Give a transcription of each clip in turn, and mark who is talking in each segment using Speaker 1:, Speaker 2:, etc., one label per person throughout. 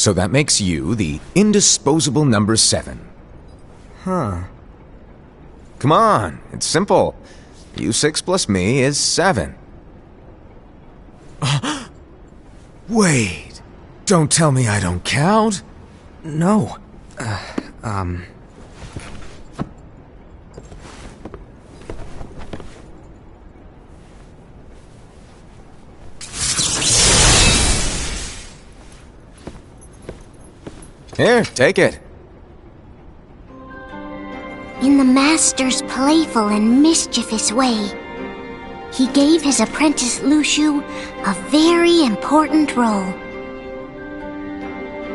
Speaker 1: So that makes you the indisposable number 7.
Speaker 2: Huh.
Speaker 1: Come on, it's simple. U6 plus me is 7. Wait, don't tell me I don't count.
Speaker 2: No.
Speaker 1: Here, take it.
Speaker 3: In the Master's playful and mischievous way, he gave his apprentice Luxu a very important role.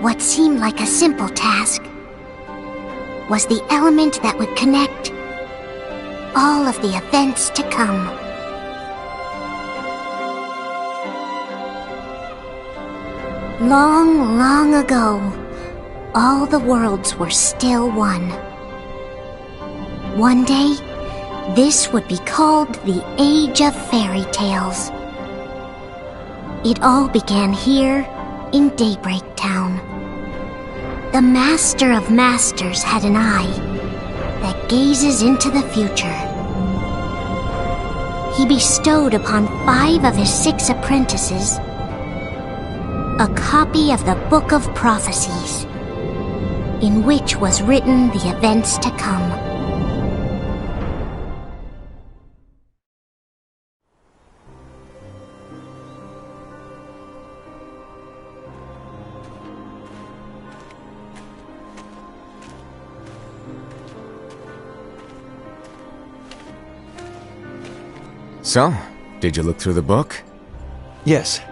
Speaker 3: What seemed like a simple task was the element that would connect all of the events to come. Long, long ago, all the worlds were still one. One day, this would be called the Age of Fairy Tales. It all began here in Daybreak Town. The Master of Masters had an eye that gazes into the future. He bestowed upon 5 of his 6 apprentices a copy of the Book of Prophecies, in which was written the events to come.
Speaker 1: So, did you look through the book?
Speaker 2: Yes.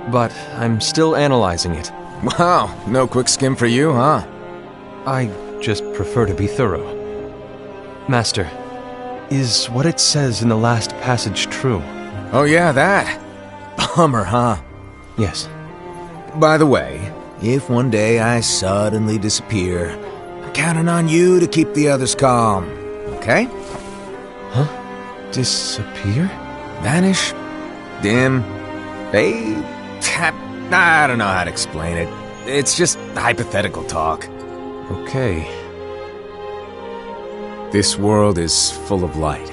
Speaker 2: But I'm still analyzing it.
Speaker 1: Wow, no quick skim for you, huh?
Speaker 2: I just prefer to be thorough. Master, is what it says in the last passage true?
Speaker 1: Oh yeah, that. Bummer, huh?
Speaker 2: Yes.
Speaker 1: By the way, if one day I suddenly disappear, I'm counting on you to keep the others calm, okay?
Speaker 2: Huh? Disappear?
Speaker 1: Vanish? Dim? Fade? I don't know how to explain it. It's just hypothetical talk.
Speaker 2: Okay.
Speaker 1: This world is full of light.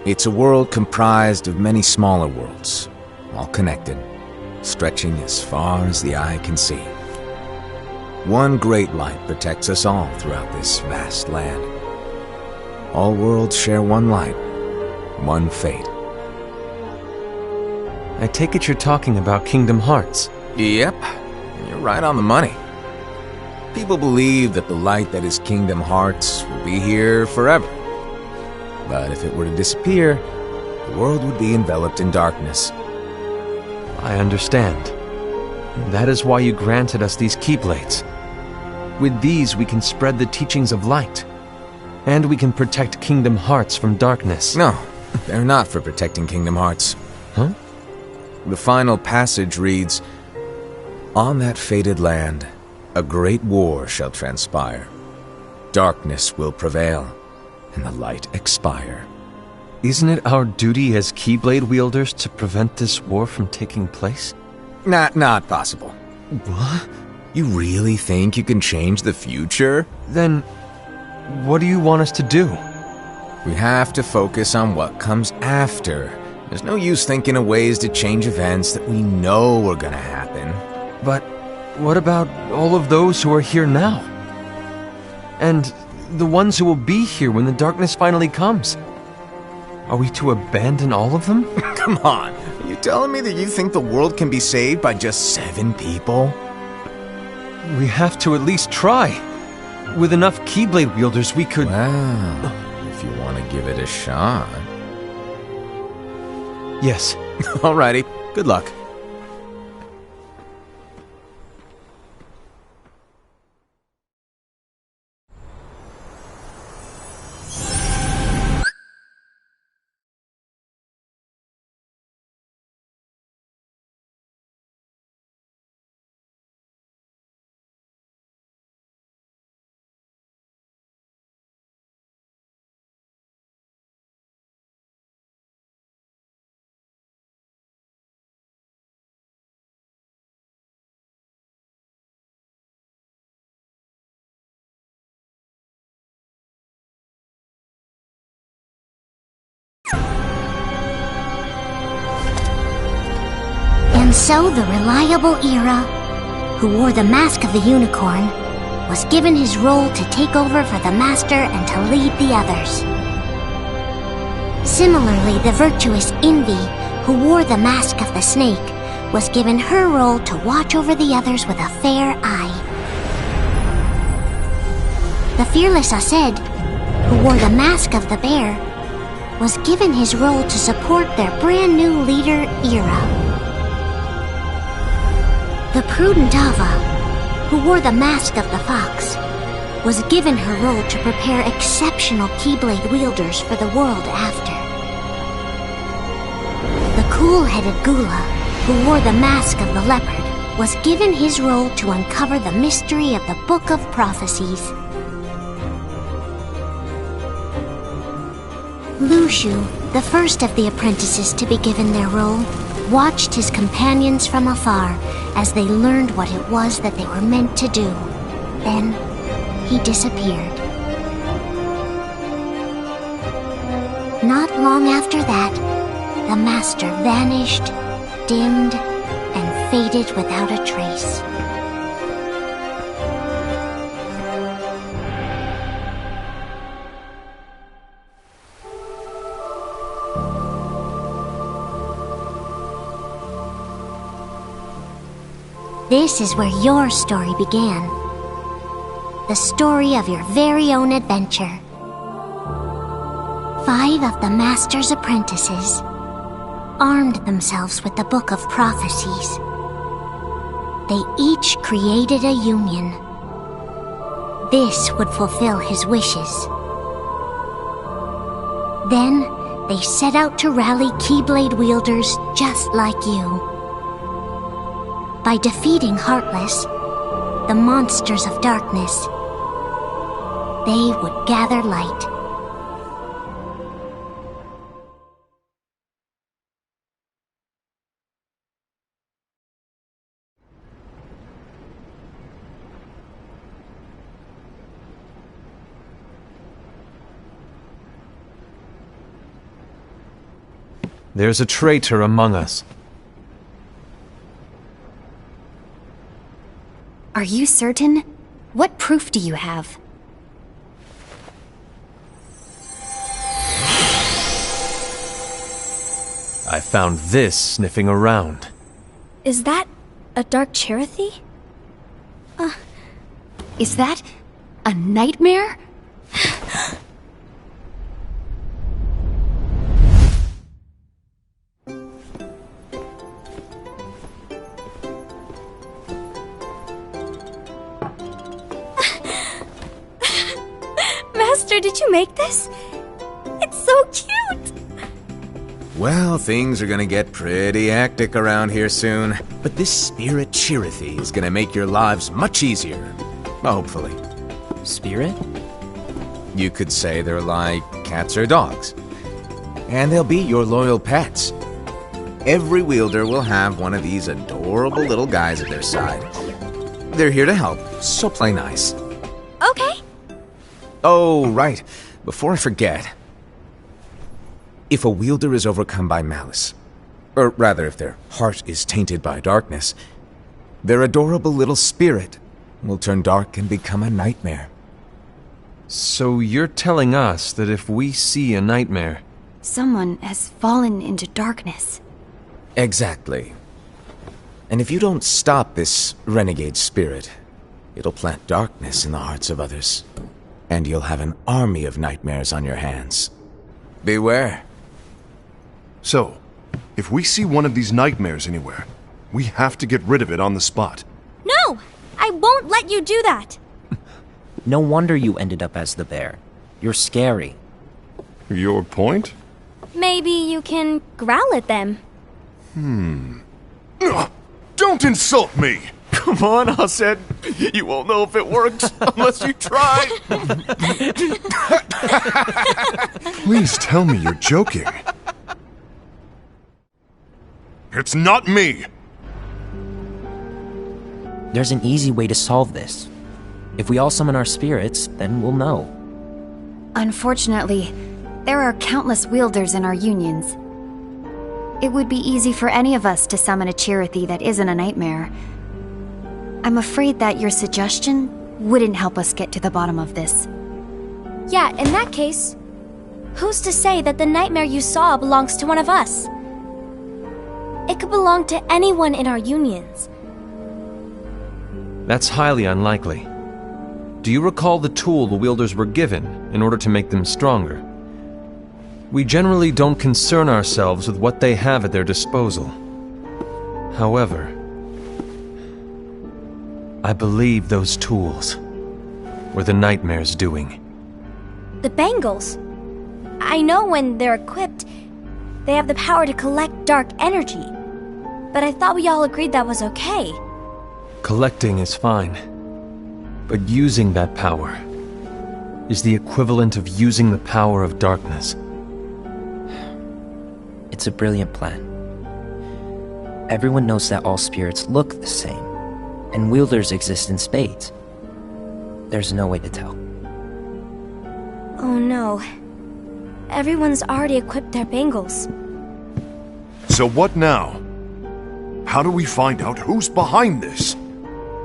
Speaker 1: It's a world comprised of many smaller worlds, all connected, stretching as far as the eye can see. One great light protects us all throughout this vast land. All worlds share one light, one fate.
Speaker 2: I take it you're talking about Kingdom Hearts.
Speaker 1: Yep, you're right on the money. People believe that the light that is Kingdom Hearts will be here forever. But if it were to disappear, the world would be enveloped in darkness.
Speaker 2: I understand. That is why you granted us these Keyblades. With these we can spread the teachings of light. And we can protect Kingdom Hearts from darkness.
Speaker 1: No, they're not for protecting Kingdom Hearts.
Speaker 2: Huh?
Speaker 1: The final passage reads, "On that fated land, a great war shall transpire. Darkness will prevail, and the light expire."
Speaker 2: Isn't it our duty as Keyblade wielders to prevent this war from taking place?
Speaker 1: Not possible.
Speaker 2: What?
Speaker 1: You really think you can change the future?
Speaker 2: Then, what do you want us to do?
Speaker 1: We have to focus on what comes after. There's no use thinking of ways to change events that we know are gonna happen.
Speaker 2: But what about all of those who are here now? And the ones who will be here when the darkness finally comes? Are we to abandon all of them?
Speaker 1: Come on, are you telling me that you think the world can be saved by just 7 people?
Speaker 2: We have to at least try. With enough Keyblade wielders, we could...
Speaker 1: Well, if you want to give it a shot.
Speaker 2: Yes.
Speaker 1: Alrighty, good luck.
Speaker 3: And so the reliable Ira, who wore the mask of the unicorn, was given his role to take over for the Master and to lead the others. Similarly, the virtuous Envy, who wore the mask of the snake, was given her role to watch over the others with a fair eye. The fearless Aced, who wore the mask of the bear, was given his role to support their brand new leader, Ira. The prudent Ava, who wore the mask of the fox, was given her role to prepare exceptional Keyblade wielders for the world after. The cool-headed Gula, who wore the mask of the leopard, was given his role to uncover the mystery of the Book of Prophecies. Lushu, the first of the apprentices to be given their role, watched his companions from afar as they learned what it was that they were meant to do. Then, he disappeared. Not long after that, the Master vanished, dimmed, and faded without a trace. This is where your story began. The story of your very own adventure. 5 of the Master's apprentices armed themselves with the Book of Prophecies. They each created a union. This would fulfill his wishes. Then, they set out to rally Keyblade wielders just like you. By defeating Heartless, the monsters of darkness, they would gather light.
Speaker 2: There's a traitor among us.
Speaker 4: Are you certain? What proof do you have?
Speaker 2: I found this sniffing around.
Speaker 4: Is that a Dark Chirithy? Is that a nightmare? Master, did you make this? It's so cute!
Speaker 1: Well, things are gonna get pretty hectic around here soon. But this Spirit Chirithy is gonna make your lives much easier. Hopefully.
Speaker 5: Spirit?
Speaker 1: You could say they're like cats or dogs. And they'll be your loyal pets. Every wielder will have one of these adorable little guys at their side. They're here to help, so play nice.
Speaker 4: Okay.
Speaker 1: Oh, right. Before I forget. If a wielder is overcome by malice, or rather if their heart is tainted by darkness, their adorable little spirit will turn dark and become a nightmare.
Speaker 2: So you're telling us that if we see a nightmare...
Speaker 4: Someone has fallen into darkness.
Speaker 1: Exactly. And if you don't stop this renegade spirit, it'll plant darkness in the hearts of others. And you'll have an army of nightmares on your hands. Beware.
Speaker 6: So, if we see one of these nightmares anywhere, we have to get rid of it on the spot.
Speaker 7: No! I won't let you do that!
Speaker 5: No wonder you ended up as the bear. You're scary.
Speaker 6: Your point?
Speaker 7: Maybe you can growl at them.
Speaker 6: Don't insult me!
Speaker 2: Come on, Aced. You won't know if it works unless you try.
Speaker 6: Please tell me you're joking. It's not me!
Speaker 5: There's an easy way to solve this. If we all summon our spirits, then we'll know.
Speaker 4: Unfortunately, there are countless wielders in our unions.
Speaker 8: it would be easy for any of us to summon a Chirithy that isn't a nightmare. I'm afraid that your suggestion wouldn't help us get to the bottom of this.
Speaker 7: Yeah, in that case, who's to say that the nightmare you saw belongs to one of us? It could belong to anyone in our unions.
Speaker 2: That's highly unlikely. Do you recall the tool the wielders were given in order to make them stronger? We generally don't concern ourselves with what they have at their disposal. However, I believe those tools were the nightmare's doing.
Speaker 7: The bangles. I know when they're equipped, they have the power to collect dark energy. But I thought we all agreed that was okay.
Speaker 2: Collecting is fine, but using that power is the equivalent of using the power of darkness.
Speaker 5: It's a brilliant plan. Everyone knows that all spirits look the same, and wielders exist in spades. There's no way to tell.
Speaker 7: Oh no. Everyone's already equipped their bangles.
Speaker 6: So what now? How do we find out who's behind this?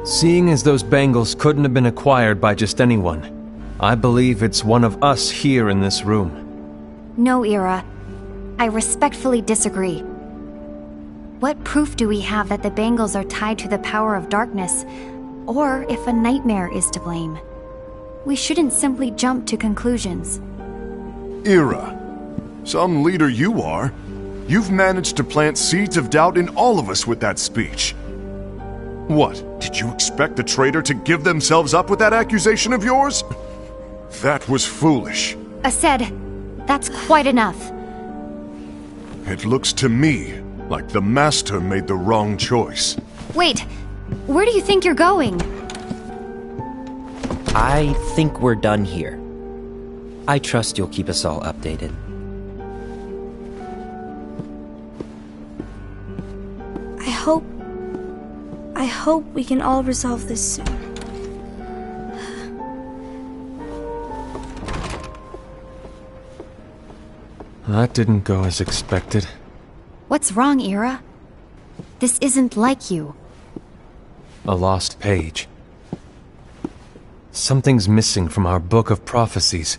Speaker 2: Seeing as those bangles couldn't have been acquired by just anyone, I believe it's one of us here in this room.
Speaker 8: No, Ira. I respectfully disagree. What proof do we have that the bangles are tied to the power of darkness, or if a nightmare is to blame? We shouldn't simply jump to conclusions.
Speaker 6: Ira, some leader you are. You've managed to plant seeds of doubt in all of us with that speech. What, did you expect the traitor to give themselves up with that accusation of yours? That was foolish.
Speaker 8: Aced, that's quite enough.
Speaker 6: It looks to me like the Master made the wrong choice.
Speaker 8: Wait, where do you think you're going?
Speaker 5: I think we're done here. I trust you'll keep us all updated.
Speaker 7: I hope we can all resolve this soon.
Speaker 2: That didn't go as expected.
Speaker 8: What's wrong, Ira? This isn't like you.
Speaker 2: A lost page. Something's missing from our book of prophecies.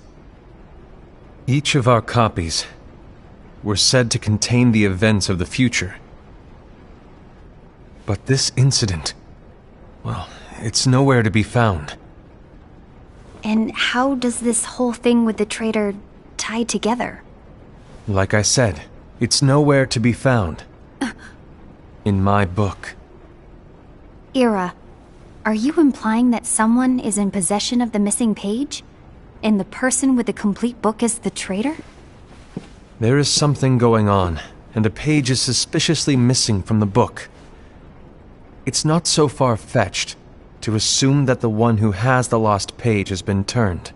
Speaker 2: Each of our copies were said to contain the events of the future. But this incident, well, it's nowhere to be found.
Speaker 8: And how does this whole thing with the traitor tie together?
Speaker 2: Like I said, it's nowhere to be found. In my book.
Speaker 8: Ira, are you implying that someone is in possession of the missing page? And the person with the complete book is the traitor?
Speaker 2: There is something going on, and a page is suspiciously missing from the book. It's not so far-fetched to assume that the one who has the lost page has been turned,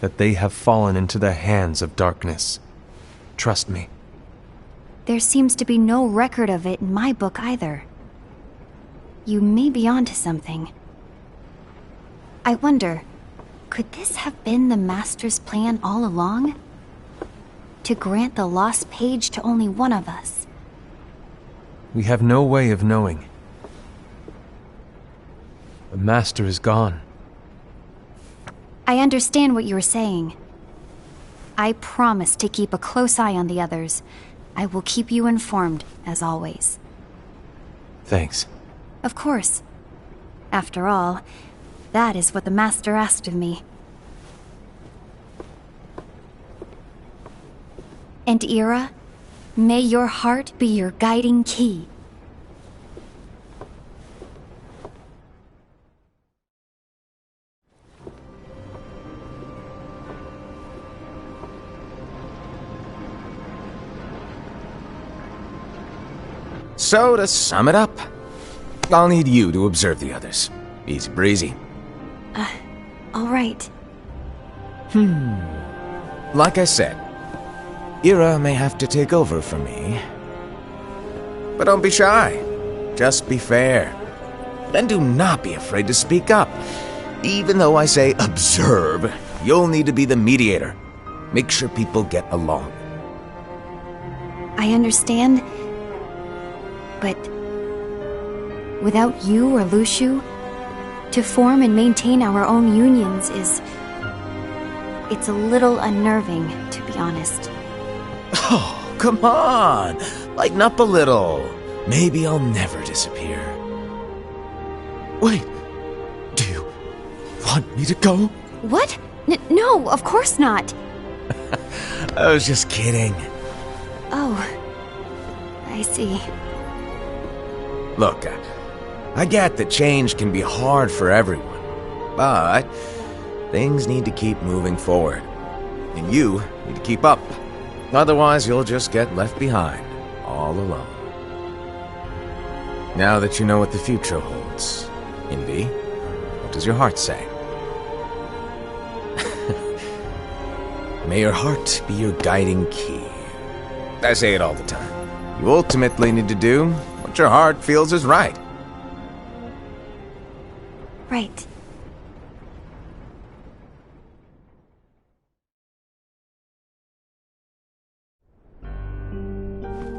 Speaker 2: that they have fallen into the hands of darkness. Trust me.
Speaker 8: There seems to be no record of it in my book either. You may be onto something. I wonder, could this have been the Master's plan all along? To grant the lost page to only one of us?
Speaker 2: We have no way of knowing. The Master is gone.
Speaker 8: I understand what you were saying. I promise to keep a close eye on the others. I will keep you informed, as always.
Speaker 2: Thanks.
Speaker 8: Of course. After all, that is what the Master asked of me. And Ira, may your heart be your guiding key.
Speaker 1: So, to sum it up, I'll need you to observe the others. Easy breezy.
Speaker 8: All right.
Speaker 1: Like I said, Ira may have to take over for me. But don't be shy. Just be fair. And do not be afraid to speak up. Even though I say observe, you'll need to be the mediator. Make sure people get along.
Speaker 8: I understand, but without you or Luxu, to form and maintain our own unions it's a little unnerving, to be honest.
Speaker 1: Oh, come on! Lighten up a little. Maybe I'll never disappear.
Speaker 2: Wait, do you want me to go?
Speaker 8: What? No, of course not.
Speaker 1: I was just kidding.
Speaker 8: Oh, I see.
Speaker 1: Look, I get that change can be hard for everyone, but things need to keep moving forward. And you need to keep up. Otherwise, you'll just get left behind, all alone. Now that you know what the future holds, Envy, what does your heart say? May your heart be your guiding key. I say it all the time. You ultimately need to do what your heart feels is right.
Speaker 8: Right.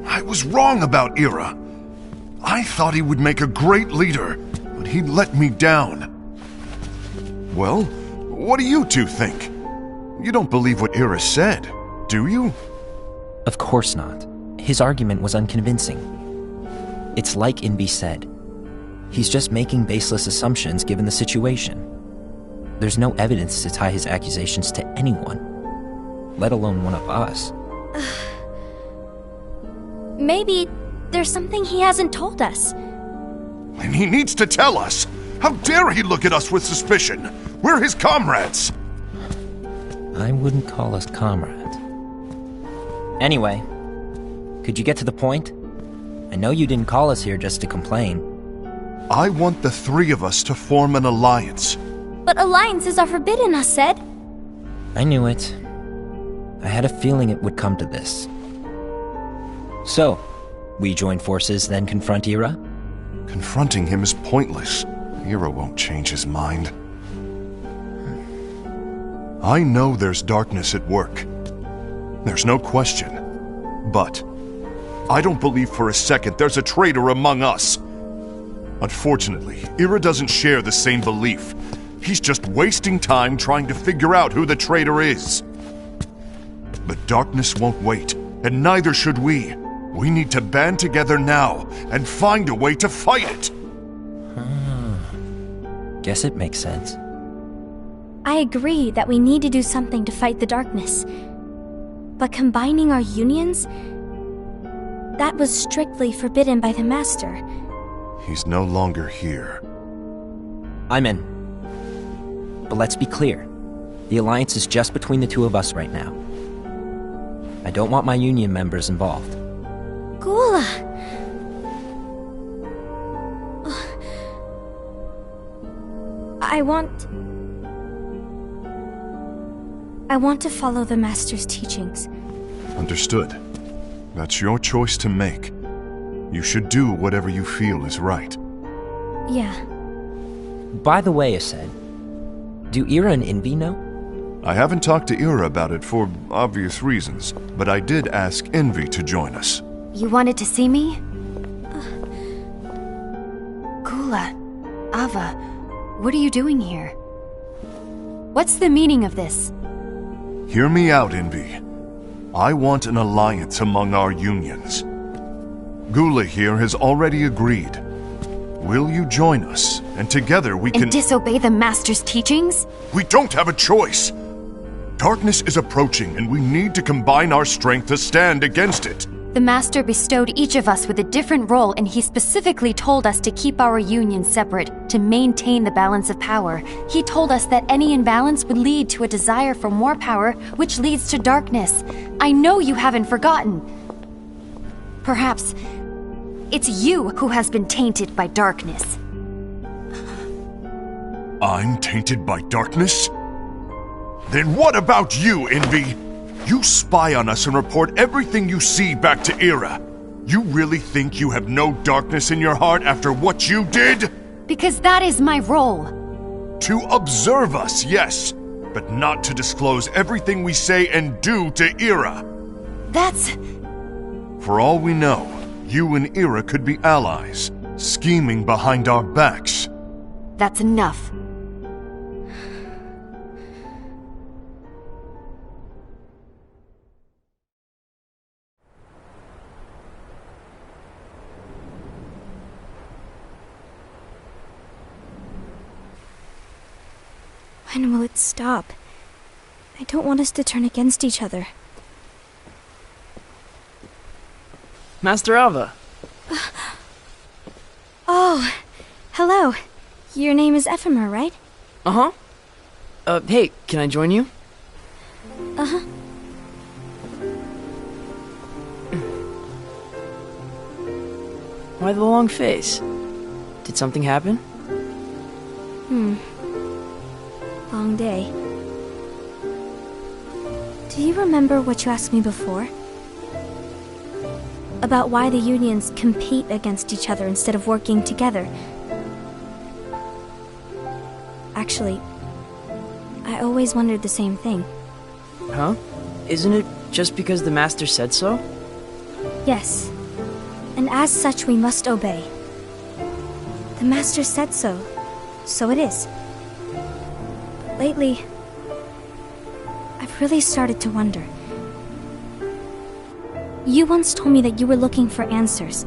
Speaker 6: I was wrong about Ira. I thought he would make a great leader, but he let me down. Well, what do you two think? You don't believe what Ira said, do you?
Speaker 5: Of course not. His argument was unconvincing. It's like Invi said. He's just making baseless assumptions given the situation. There's no evidence to tie his accusations to anyone, let alone one of us.
Speaker 7: Maybe there's something he hasn't told us.
Speaker 6: And he needs to tell us. How dare he look at us with suspicion? We're his comrades.
Speaker 5: I wouldn't call us comrades. Anyway, could you get to the point? I know you didn't call us here just to complain.
Speaker 6: I want the three of us to form an alliance.
Speaker 7: But alliances are forbidden, us said.
Speaker 5: I knew it. I had a feeling it would come to this. So, we join forces, then confront Ira?
Speaker 6: Confronting him is pointless. Ira won't change his mind. I know there's darkness at work. There's no question. But I don't believe for a second there's a traitor among us. Unfortunately, Ira doesn't share the same belief. He's just wasting time trying to figure out who the traitor is. But darkness won't wait, and neither should we. We need to band together now and find a way to fight it.
Speaker 5: Guess it makes sense.
Speaker 7: I agree that we need to do something to fight the darkness. But combining our unions? That was strictly forbidden by the Master.
Speaker 6: He's no longer here.
Speaker 5: I'm in. But let's be clear. The alliance is just between the two of us right now. I don't want my union members involved.
Speaker 7: Gula! I want to follow the Master's teachings.
Speaker 6: Understood. That's your choice to make. You should do whatever you feel is right.
Speaker 7: Yeah.
Speaker 5: By the way, Aced, do Ira and Invi know?
Speaker 6: I haven't talked to Ira about it for obvious reasons, but I did ask Envy to join us.
Speaker 8: You wanted to see me? Gula, Ava, what are you doing here? What's the meaning of this?
Speaker 6: Hear me out, Envy. I want an alliance among our unions. Gula here has already agreed. Will you join us? And together we can...
Speaker 8: And disobey the Master's teachings?
Speaker 6: We don't have a choice! Darkness is approaching, and we need to combine our strength to stand against it.
Speaker 8: The Master bestowed each of us with a different role, and he specifically told us to keep our union separate, to maintain the balance of power. He told us that any imbalance would lead to a desire for more power, which leads to darkness. I know you haven't forgotten. Perhaps it's you who has been tainted by darkness.
Speaker 6: I'm tainted by darkness? Then what about you, Envy? You spy on us and report everything you see back to Ira. You really think you have no darkness in your heart after what you did?
Speaker 8: Because that is my role.
Speaker 6: To observe us, yes, but not to disclose everything we say and do to Ira.
Speaker 8: That's...
Speaker 6: For all we know, you and Ira could be allies, scheming behind our backs.
Speaker 8: That's enough.
Speaker 7: When will it stop? I don't want us to turn against each other.
Speaker 9: Master Alva.
Speaker 7: Oh, hello. Your name is Ephemer, right?
Speaker 9: Uh-huh. Hey, can I join you?
Speaker 7: Uh-huh.
Speaker 9: Why the long face? Did something happen?
Speaker 7: Long day. Do you remember what you asked me before? About why the unions compete against each other instead of working together. Actually, I always wondered the same thing.
Speaker 9: Huh? Isn't it just because the Master said so?
Speaker 7: Yes. And as such, we must obey. The Master said so, so it is. But lately, I've really started to wonder. You once told me that you were looking for answers.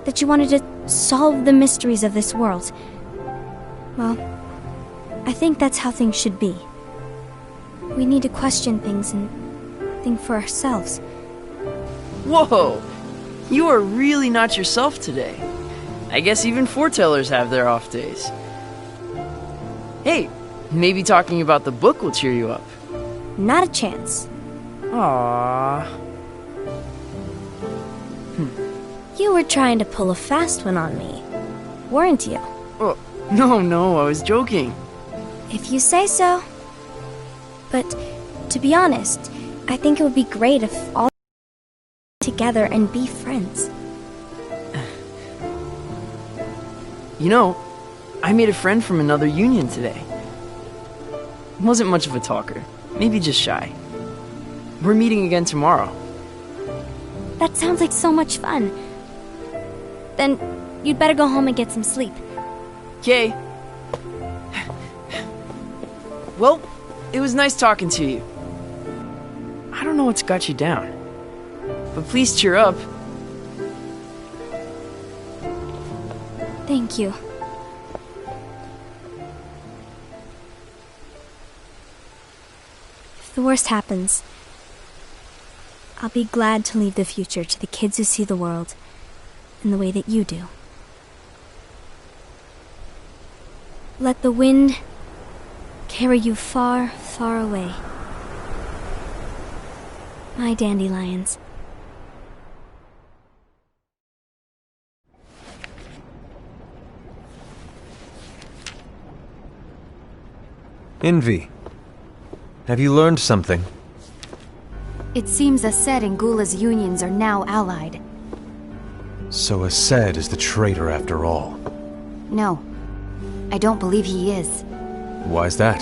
Speaker 7: That you wanted to solve the mysteries of this world. Well, I think that's how things should be. We need to question things and think for ourselves.
Speaker 9: Whoa! You are really not yourself today. I guess even foretellers have their off days. Hey, maybe talking about the book will cheer you up.
Speaker 7: Not a chance.
Speaker 9: Aww.
Speaker 7: You were trying to pull a fast one on me, weren't you?
Speaker 9: Oh, no, I was joking.
Speaker 7: If you say so. But, to be honest, I think it would be great if all together and be friends.
Speaker 9: You know, I made a friend from another union today. Wasn't much of a talker, maybe just shy. We're meeting again tomorrow.
Speaker 7: That sounds like so much fun. Then, you'd better go home and get some sleep.
Speaker 9: Okay. Well, it was nice talking to you. I don't know what's got you down, but please cheer up.
Speaker 7: Thank you. If the worst happens, I'll be glad to leave the future to the kids who see the world in the way that you do. Let the wind carry you far, far away. My dandelions.
Speaker 2: Envy, have you learned something?
Speaker 8: It seems Aced and Gula's unions are now allied.
Speaker 2: So Aced is the traitor after all.
Speaker 8: No, I don't believe he is.
Speaker 2: Why's that?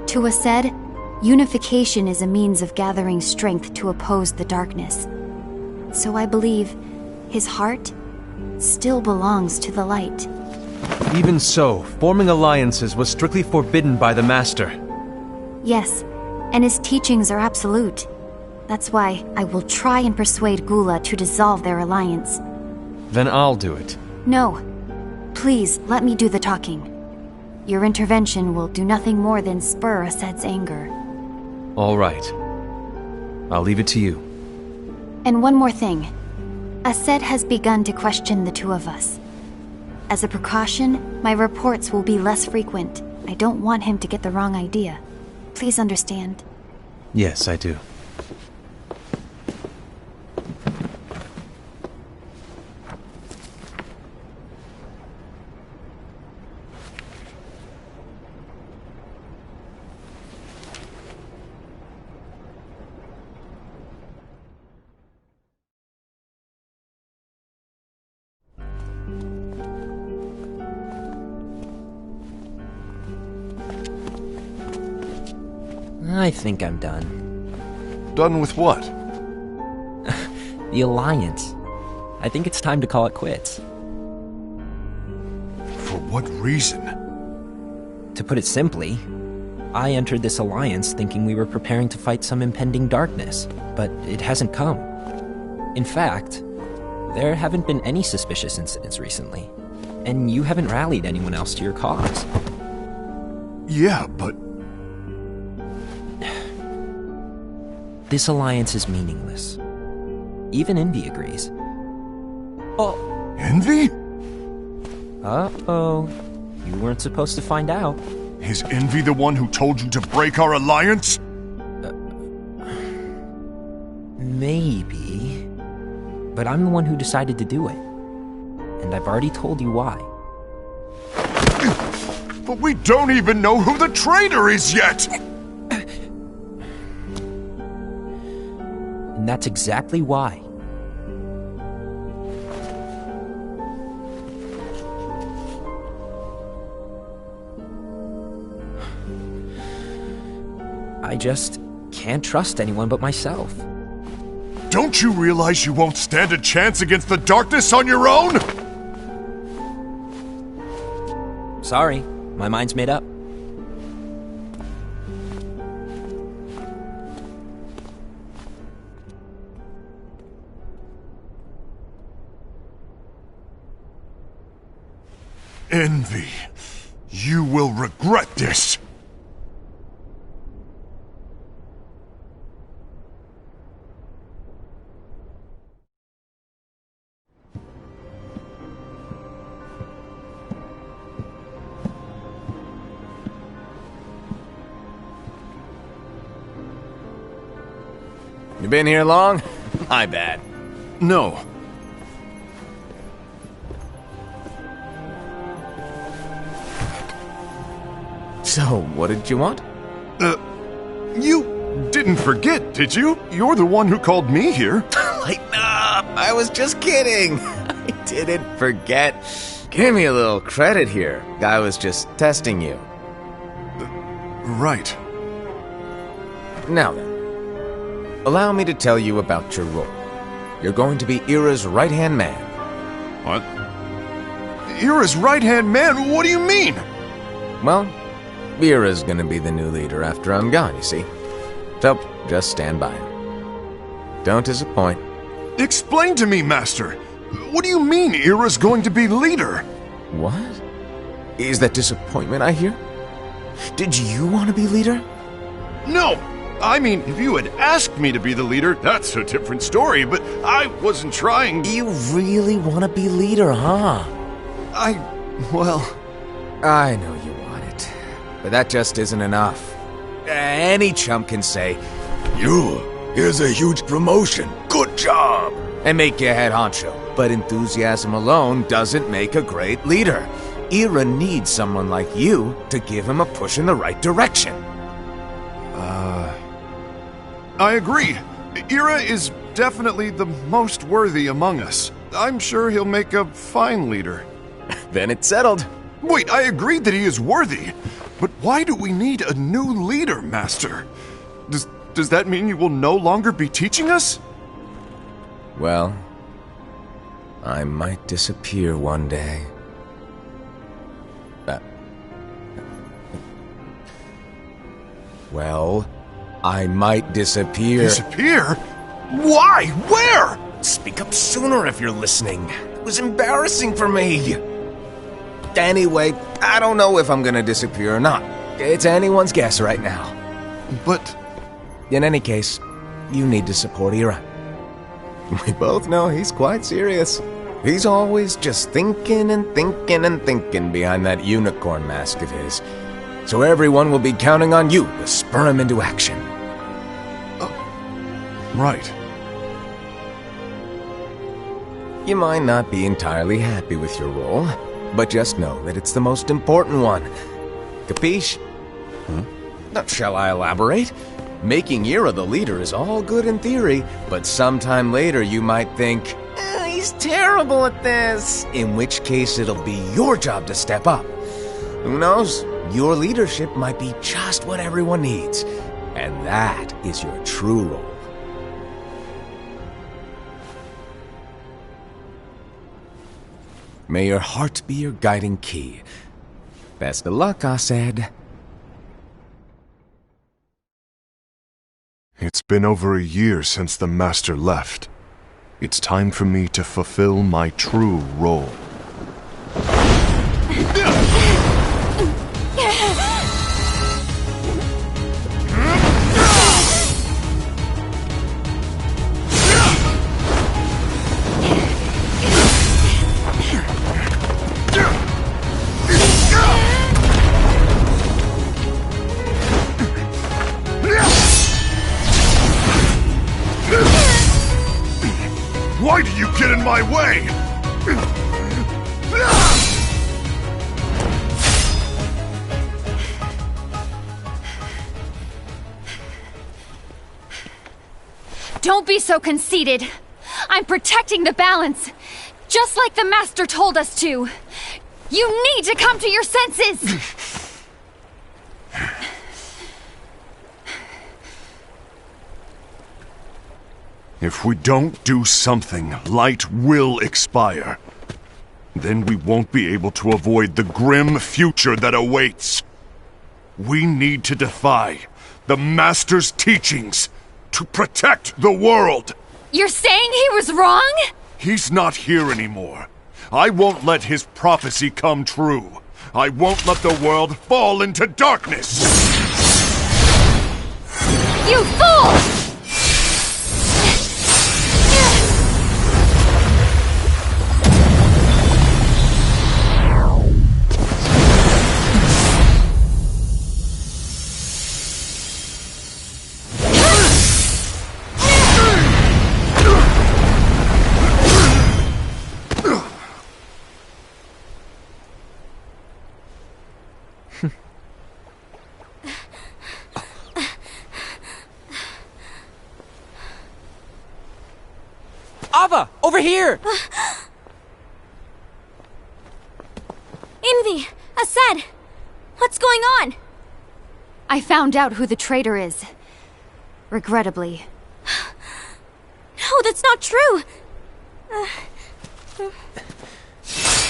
Speaker 8: To Aced, unification is a means of gathering strength to oppose the darkness. So I believe his heart still belongs to the light.
Speaker 2: Even so, forming alliances was strictly forbidden by the Master.
Speaker 8: Yes, and his teachings are absolute. That's why I will try and persuade Gula to dissolve their alliance.
Speaker 2: Then I'll do it.
Speaker 8: No. Please, let me do the talking. Your intervention will do nothing more than spur Aced's anger.
Speaker 2: All right. I'll leave it to you.
Speaker 8: And one more thing. Aced has begun to question the two of us. As a precaution, my reports will be less frequent. I don't want him to get the wrong idea. Please understand.
Speaker 2: Yes, I do.
Speaker 5: I think I'm done.
Speaker 6: Done with what?
Speaker 5: The Alliance. I think it's time to call it quits.
Speaker 6: For what reason?
Speaker 5: To put it simply, I entered this alliance thinking we were preparing to fight some impending darkness, but it hasn't come. In fact, there haven't been any suspicious incidents recently, and you haven't rallied anyone else to your cause.
Speaker 6: Yeah, but...
Speaker 5: This alliance is meaningless. Even Envy agrees. Oh.
Speaker 6: Envy?
Speaker 5: Uh-oh. You weren't supposed to find out.
Speaker 6: Is Envy the one who told you to break our alliance?
Speaker 5: Maybe. But I'm the one who decided to do it. And I've already told you why.
Speaker 6: But we don't even know who the traitor is yet!
Speaker 5: And that's exactly why. I just can't trust anyone but myself.
Speaker 6: Don't you realize you won't stand a chance against the darkness on your own?
Speaker 5: Sorry, my mind's made up.
Speaker 6: Envy, you will regret this.
Speaker 1: You been here long? My bad.
Speaker 6: No.
Speaker 1: So, what did you want?
Speaker 6: You didn't forget, did you? You're the one who called me here.
Speaker 1: Lighten up! I was just kidding! I didn't forget. Give me a little credit here. I was just testing you.
Speaker 6: Right.
Speaker 1: Now then, allow me to tell you about your role. You're going to be Ira's right-hand man.
Speaker 6: What? Ira's right-hand man? What do you mean?
Speaker 1: Well, Ira's gonna be the new leader after I'm gone, you see. So, just stand by him. Don't disappoint.
Speaker 6: Explain to me, Master. What do you mean Ira's going to be leader?
Speaker 1: What? Is that disappointment I hear? Did you want to be leader?
Speaker 6: No! I mean, if you had asked me to be the leader, that's a different story, but I wasn't trying...
Speaker 1: You really want to be leader, huh?
Speaker 6: Well...
Speaker 1: I know you want it, but that just isn't enough. Any chump can say, here's a huge promotion, good job, and make you head honcho. But enthusiasm alone doesn't make a great leader. Ira needs someone like you to give him a push in the right direction.
Speaker 6: I agree. Ira is definitely the most worthy among us. I'm sure he'll make a fine leader.
Speaker 1: Then it's settled.
Speaker 6: Wait, I agreed that he is worthy. But why do we need a new leader, Master? Does that mean you will no longer be teaching us?
Speaker 1: Well, I might disappear one day. Well, I might disappear.
Speaker 6: Disappear? Why? Where?
Speaker 1: Speak up sooner if you're listening. It was embarrassing for me. Anyway, I don't know if I'm gonna disappear or not. It's anyone's guess right now.
Speaker 6: But...
Speaker 1: In any case, you need to support Ira. We both know he's quite serious. He's always just thinking and thinking and thinking behind that unicorn mask of his. So everyone will be counting on you to spur him into action.
Speaker 6: Right.
Speaker 1: You might not be entirely happy with your role, but just know that it's the most important one. Capiche? Shall I elaborate? Making Ira the leader is all good in theory, but sometime later you might think, he's terrible at this. In which case it'll be your job to step up. Who knows? Your leadership might be just what everyone needs. And that is your true role. May your heart be your guiding key. Best of luck, Asaad.
Speaker 6: It's been over a year since the Master left. It's time for me to fulfill my true role. Why do you get in my way?
Speaker 8: Don't be so conceited. I'm protecting the balance, just like the Master told us to. You need to come to your senses!
Speaker 6: If we don't do something, light will expire. Then we won't be able to avoid the grim future that awaits. We need to defy the Master's teachings to protect the world.
Speaker 8: You're saying he was wrong?
Speaker 6: He's not here anymore. I won't let his prophecy come true. I won't let the world fall into darkness.
Speaker 8: You fool!
Speaker 2: Ava! Over here!
Speaker 7: Envy! Asaad! What's going on?
Speaker 8: I found out who the traitor is. Regrettably.
Speaker 7: No, that's not true!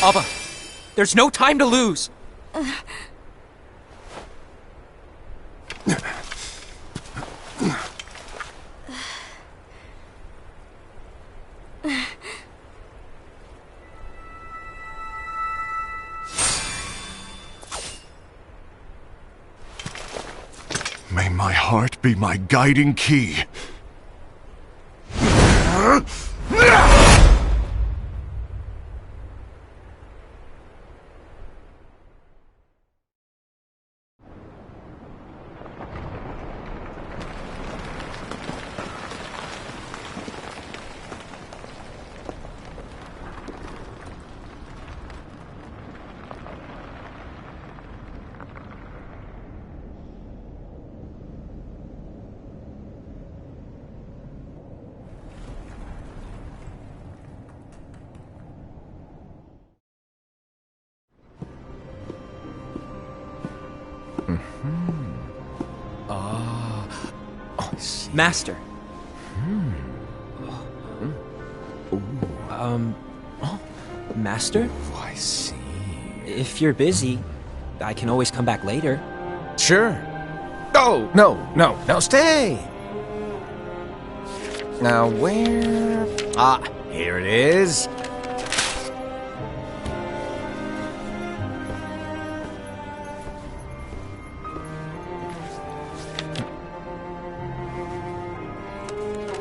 Speaker 2: Ava! There's no time to lose!
Speaker 6: May my heart be my guiding key.
Speaker 2: Master. Master?
Speaker 1: Oh, I see.
Speaker 5: If you're busy, I can always come back later.
Speaker 1: Sure. Oh, no, stay! Now, where... Ah, here it is.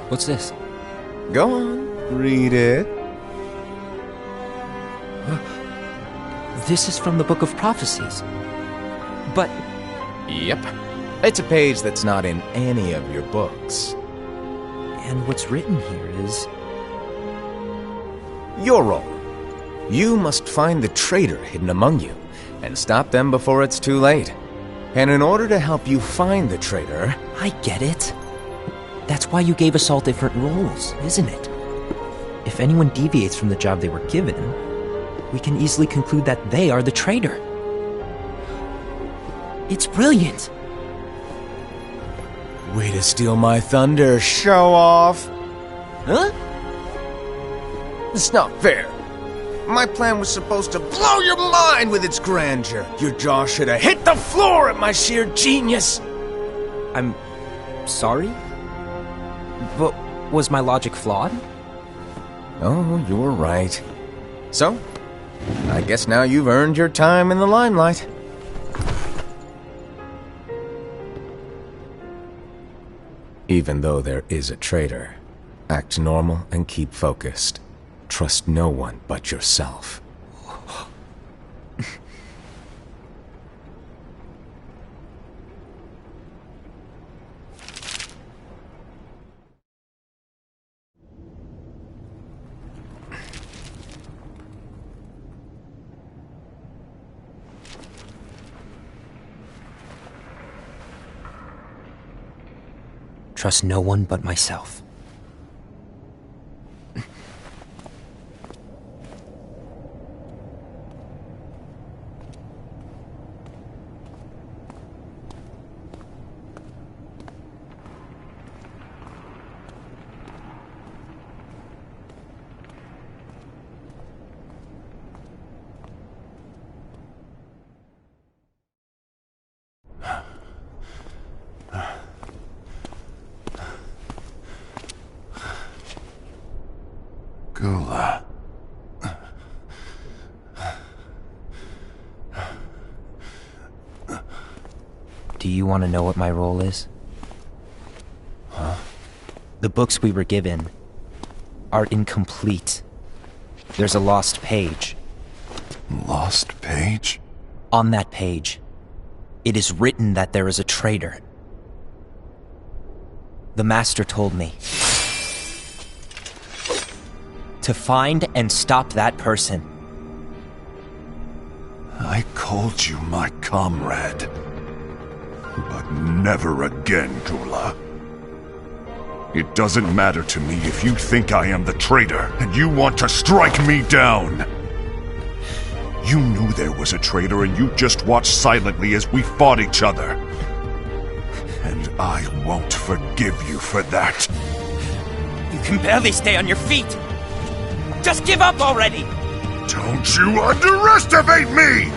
Speaker 5: What's this?
Speaker 1: Go on, read it.
Speaker 5: This is from the Book of Prophecies. But...
Speaker 1: Yep. It's a page that's not in any of your books.
Speaker 5: And what's written here is...
Speaker 1: Your role. You must find the traitor hidden among you, and stop them before it's too late. And in order to help you find the traitor...
Speaker 5: I get it. That's why you gave us all different roles, isn't it? If anyone deviates from the job they were given, we can easily conclude that they are the traitor. It's brilliant!
Speaker 1: Way to steal my thunder, show off!
Speaker 5: Huh?
Speaker 1: It's not fair. My plan was supposed to blow your mind with its grandeur. Your jaw should have hit the floor at my sheer genius.
Speaker 5: I'm sorry? But was my logic flawed?
Speaker 1: Oh, you're right. So, I guess now you've earned your time in the limelight. Even though there is a traitor, act normal and keep focused. Trust no one but yourself.
Speaker 5: Trust no one but myself.
Speaker 6: Gula.
Speaker 5: Do you want to know what my role is?
Speaker 6: Huh?
Speaker 5: The books we were given are incomplete. There's a lost page.
Speaker 6: Lost page?
Speaker 5: On that page, it is written that there is a traitor. The Master told me to find and stop that person.
Speaker 6: I called you my comrade. But never again, Gula. It doesn't matter to me if you think I am the traitor and you want to strike me down. You knew there was a traitor and you just watched silently as we fought each other. And I won't forgive you for that.
Speaker 5: You can barely stay on your feet. Just give up already!
Speaker 6: Don't you underestimate me!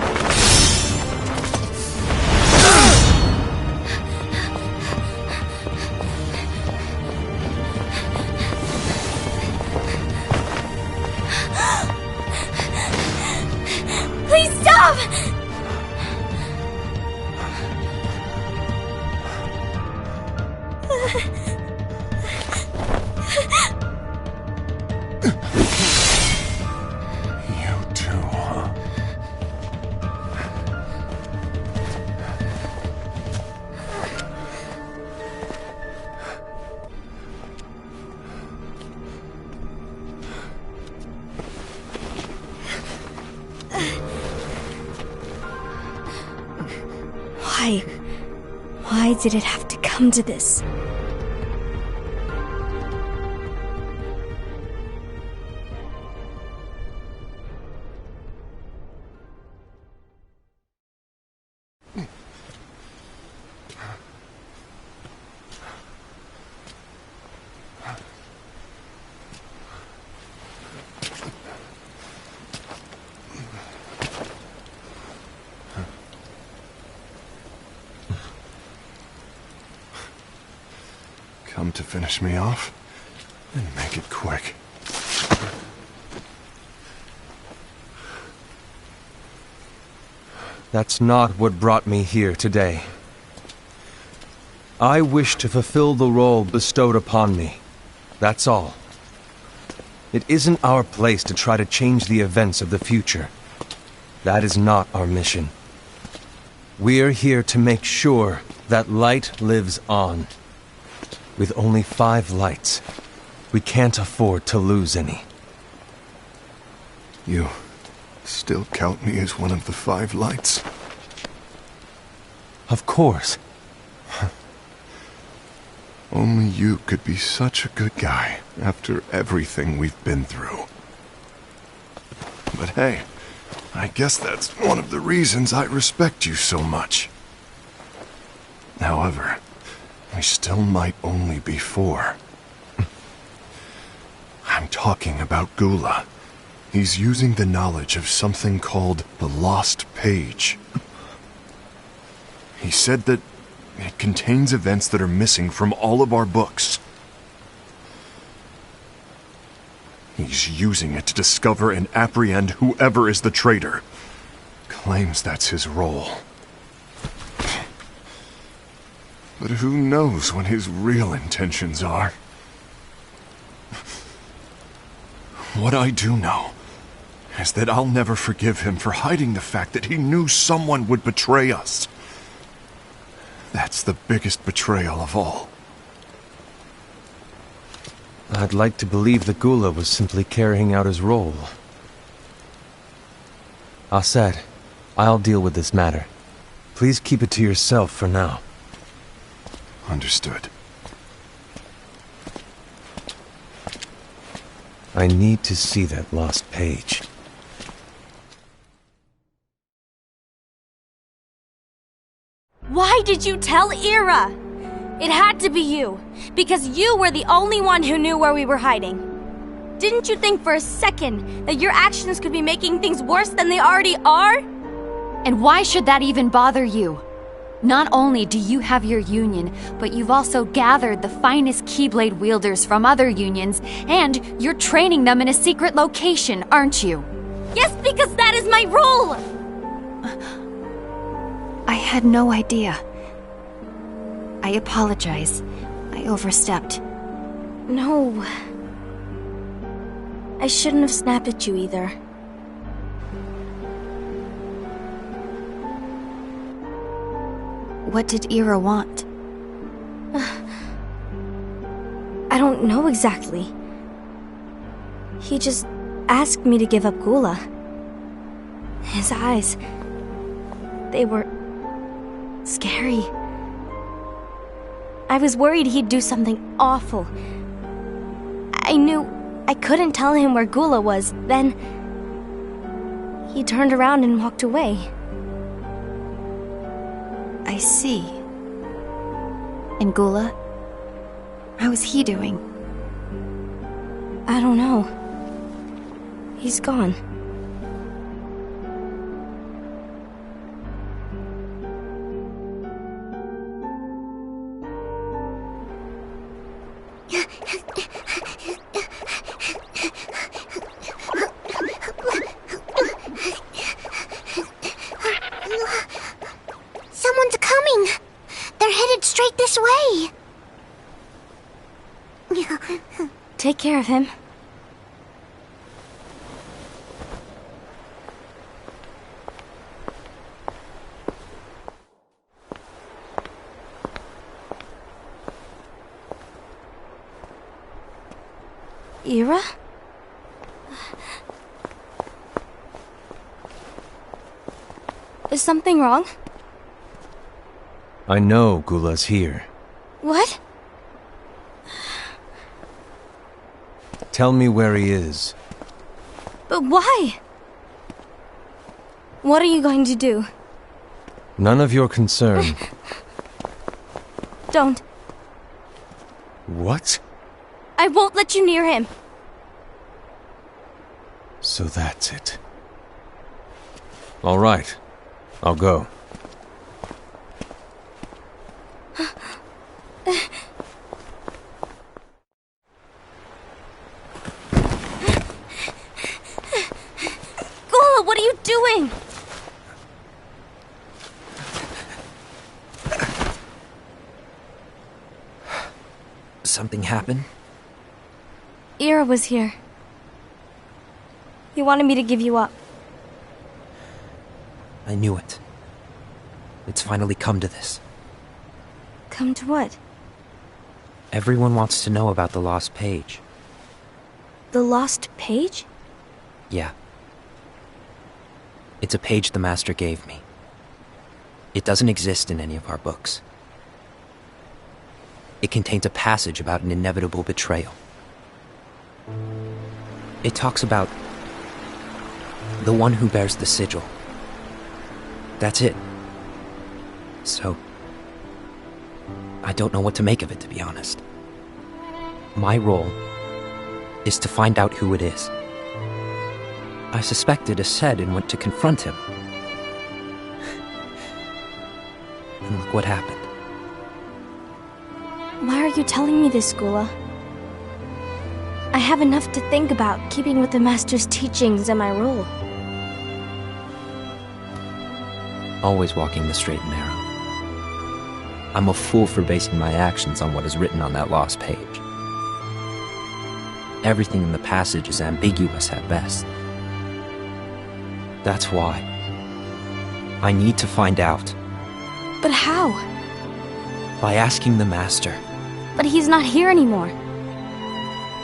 Speaker 4: Please stop!
Speaker 6: You too, huh?
Speaker 7: Why did it have to come to this?
Speaker 6: Come to finish me off? Then make it quick.
Speaker 2: That's not what brought me here today. I wish to fulfill the role bestowed upon me. That's all. It isn't our place to try to change the events of the future. That is not our mission. We're here to make sure that light lives on. With only 5 lights, we can't afford to lose any.
Speaker 6: You still count me as one of the 5 lights?
Speaker 2: Of course.
Speaker 6: Only you could be such a good guy after everything we've been through. But hey, I guess that's one of the reasons I respect you so much. However, we still might only be 4. I'm talking about Gula. He's using the knowledge of something called the Lost Page. He said that it contains events that are missing from all of our books. He's using it to discover and apprehend whoever is the traitor. Claims that's his role. But who knows what his real intentions are? What I do know is that I'll never forgive him for hiding the fact that he knew someone would betray us. That's the biggest betrayal of all.
Speaker 2: I'd like to believe that Gula was simply carrying out his role. Aset, I'll deal with this matter. Please keep it to yourself for now.
Speaker 6: Understood.
Speaker 2: I need to see that lost page.
Speaker 4: Why did you tell Ira? It had to be you, because you were the only one who knew where we were hiding. Didn't you think for a second that your actions could be making things worse than they already are?
Speaker 8: And why should that even bother you? Not only do you have your union, but you've also gathered the finest Keyblade wielders from other unions, and you're training them in a secret location, aren't you?
Speaker 4: Yes, because that is my role!
Speaker 8: I had no idea. I apologize. I overstepped.
Speaker 7: No. I shouldn't have snapped at you either.
Speaker 8: What did Ira want?
Speaker 7: I don't know exactly. He just asked me to give up Gula. His eyes, they were scary. I was worried he'd do something awful. I knew I couldn't tell him where Gula was. Then he turned around and walked away.
Speaker 8: I see. And Gula? How is he doing?
Speaker 7: I don't know. He's gone.
Speaker 3: Someone's coming! They're headed straight this way!
Speaker 7: Take care of him. Ira? Is something wrong?
Speaker 2: I know Gula's here.
Speaker 7: What?
Speaker 2: Tell me where he is.
Speaker 7: But why? What are you going to do?
Speaker 2: None of your concern.
Speaker 7: Don't.
Speaker 2: What?
Speaker 7: I won't let you near him.
Speaker 2: So that's it. All right. I'll go.
Speaker 7: Gula, what are you doing?
Speaker 5: Something happened?
Speaker 7: Ira was here. He wanted me to give you up.
Speaker 5: I knew it. It's finally come to this.
Speaker 7: Come to what?
Speaker 5: Everyone wants to know about the lost page.
Speaker 7: The lost page?
Speaker 5: Yeah. It's a page the Master gave me. It doesn't exist in any of our books. It contains a passage about an inevitable betrayal. It talks about the one who bears the sigil. That's it. So, I don't know what to make of it, to be honest. My role is to find out who it is. I suspected Aced and went to confront him. And look what happened.
Speaker 7: Why are you telling me this, Gula? I have enough to think about, keeping with the Master's teachings and my role.
Speaker 5: Always walking the straight and narrow. I'm a fool for basing my actions on what is written on that lost page. Everything in the passage is ambiguous at best. That's why. I need to find out.
Speaker 7: But how?
Speaker 5: By asking the Master.
Speaker 7: But he's not here anymore.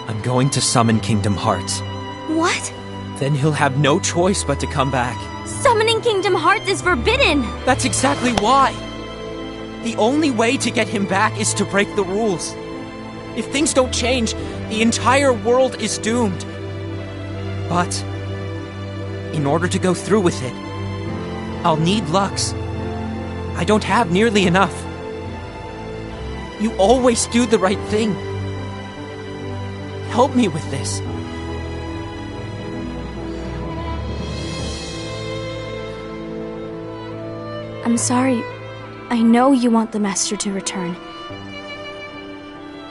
Speaker 5: I'm going to summon Kingdom Hearts.
Speaker 7: What?
Speaker 5: Then he'll have no choice but to come back.
Speaker 4: Summoning Kingdom Hearts is forbidden!
Speaker 5: That's exactly why! The only way to get him back is to break the rules. If things don't change, the entire world is doomed. But, in order to go through with it, I'll need Lux. I don't have nearly enough. You always do the right thing. Help me with this.
Speaker 7: I'm sorry. I know you want the Master to return.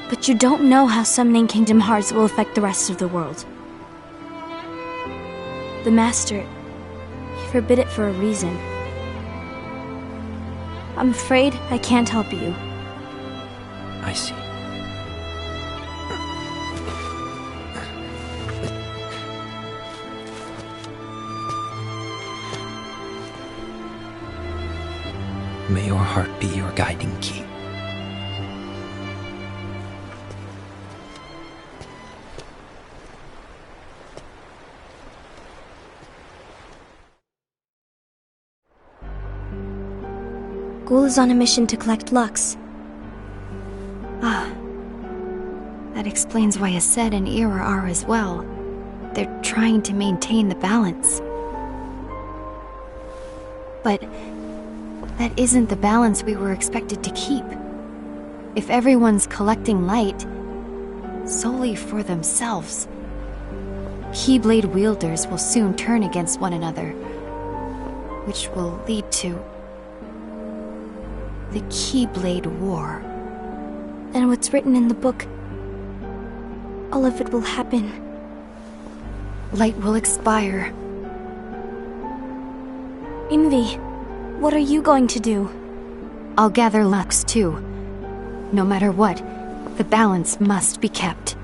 Speaker 7: But you don't know how summoning Kingdom Hearts will affect the rest of the world. The Master, he forbid it for a reason. I'm afraid I can't help you.
Speaker 5: I see. May your heart be your guiding key.
Speaker 7: Ghoul is on a mission to collect Lux.
Speaker 8: Ah. That explains why Aced and Ira are as well. They're trying to maintain the balance. But that isn't the balance we were expected to keep. If everyone's collecting light solely for themselves, Keyblade wielders will soon turn against one another, which will lead to the Keyblade War.
Speaker 7: And what's written in the book, all of it will happen.
Speaker 8: Light will expire.
Speaker 7: Invi, what are you going to do?
Speaker 8: I'll gather Lux too. No matter what, the balance must be kept.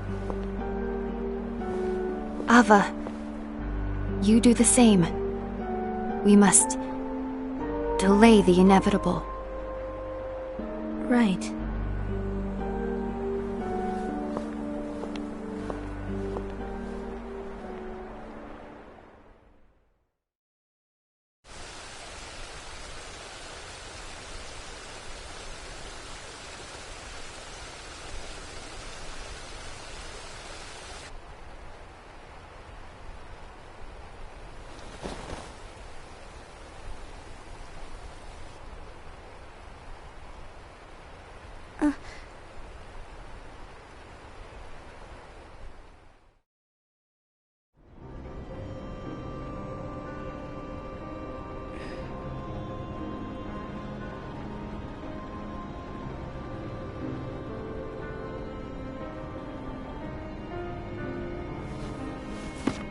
Speaker 8: Ava, you do the same. We must delay the inevitable.
Speaker 7: Right.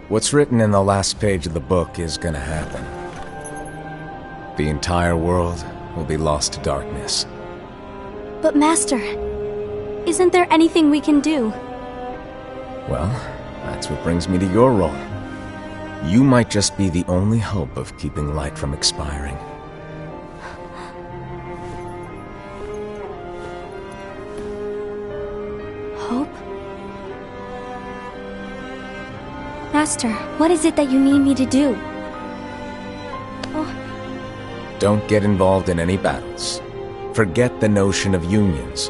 Speaker 1: What's written in the last page of the book is gonna happen. The entire world will be lost to darkness.
Speaker 7: But Master, isn't there anything we can do?
Speaker 1: Well, that's what brings me to your role. You might just be the only hope of keeping light from expiring.
Speaker 7: Hope? Master, what is it that you need me to do?
Speaker 1: Don't get involved in any battles. Forget the notion of unions.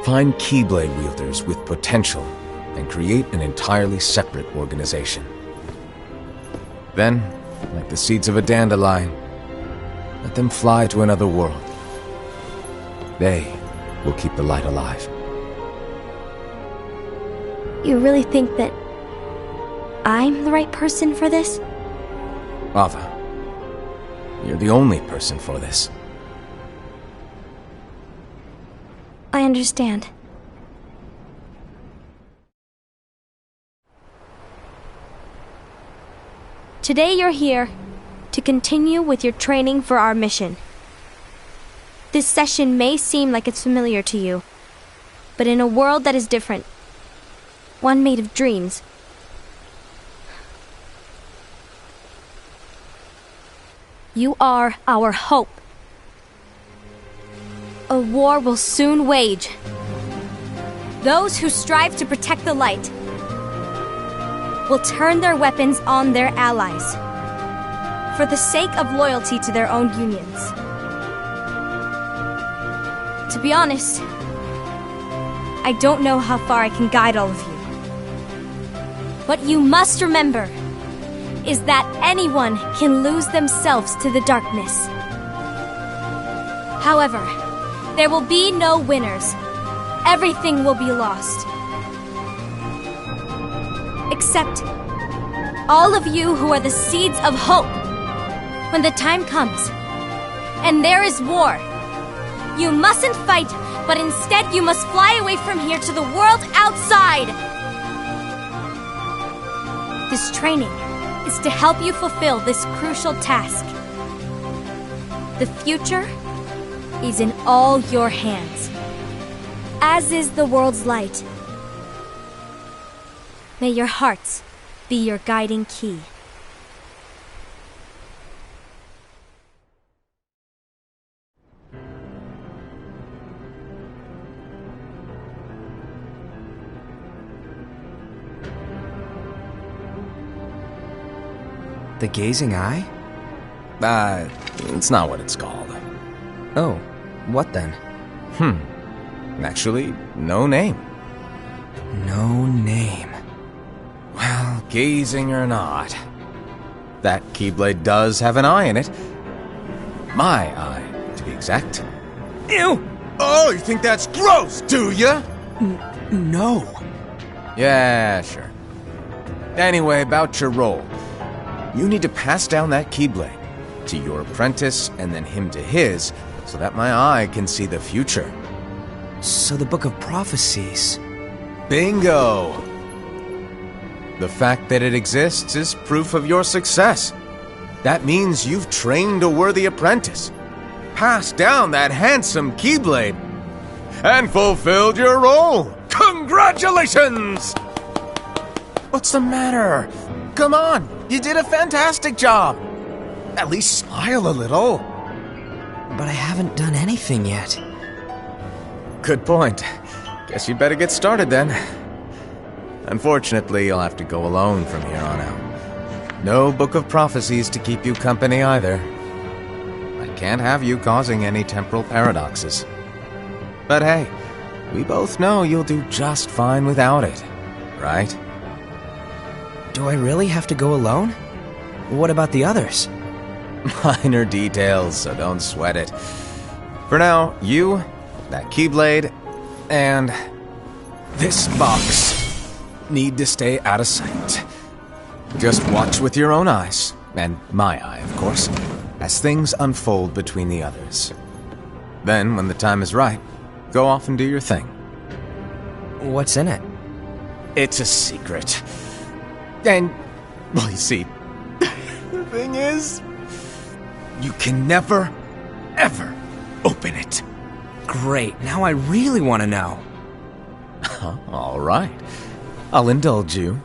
Speaker 1: Find Keyblade wielders with potential and create an entirely separate organization. Then, like the seeds of a dandelion, let them fly to another world. They will keep the light alive.
Speaker 7: You really think that I'm the right person for this?
Speaker 1: Ava, you're the only person for this.
Speaker 7: I understand.
Speaker 4: Today you're here to continue with your training for our mission. This session may seem like it's familiar to you, but in a world that is different, one made of dreams, you are our hope. A war will soon wage. Those who strive to protect the light will turn their weapons on their allies for the sake of loyalty to their own unions. To be honest, I don't know how far I can guide all of you. What you must remember is that anyone can lose themselves to the darkness. However, there will be no winners. Everything will be lost. Except all of you who are the seeds of hope. When the time comes, and there is war, you mustn't fight, but instead you must fly away from here to the world outside. This training is to help you fulfill this crucial task. The future is in all your hands, as is the world's light. May your hearts be your guiding key.
Speaker 5: The Gazing Eye?
Speaker 1: It's not what it's called.
Speaker 5: Oh, what then?
Speaker 1: Actually, no name.
Speaker 5: No name.
Speaker 1: Well, gazing or not, that Keyblade does have an eye in it. My eye, to be exact.
Speaker 5: Ew!
Speaker 1: Oh, you think that's gross, do ya?
Speaker 5: No.
Speaker 1: Yeah, sure. Anyway, about your role. You need to pass down that Keyblade to your apprentice and then him to his, so that my eye can see the future.
Speaker 5: So the Book of Prophecies.
Speaker 1: Bingo! The fact that it exists is proof of your success. That means you've trained a worthy apprentice, passed down that handsome Keyblade, and fulfilled your role. Congratulations! What's the matter? Come on, you did a fantastic job. At least smile a little.
Speaker 5: But I haven't done anything yet.
Speaker 1: Good point. Guess you better get started then. Unfortunately, you'll have to go alone from here on out. No Book of Prophecies to keep you company either. I can't have you causing any temporal paradoxes. But hey, we both know you'll do just fine without it, right?
Speaker 5: Do I really have to go alone? What about the others?
Speaker 1: Minor details, so don't sweat it. For now, you, that Keyblade, and this box need to stay out of sight. Just watch with your own eyes, and my eye, of course, as things unfold between the others. Then, when the time is right, go off and do your thing.
Speaker 5: What's in it?
Speaker 1: It's a secret. And, well, you see, the thing is, you can never, ever open it.
Speaker 5: Great, now I really want to know.
Speaker 1: All right, I'll indulge you.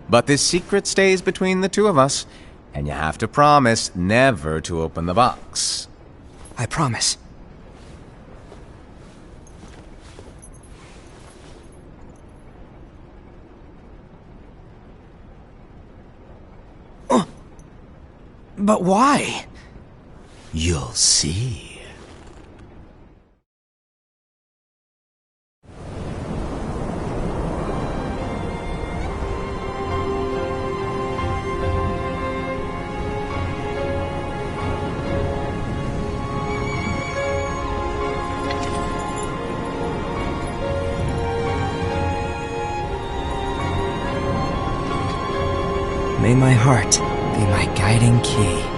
Speaker 1: But this secret stays between the two of us, and you have to promise never to open the box.
Speaker 5: I promise. But why?
Speaker 1: You'll see.
Speaker 5: May my heart be my guiding key.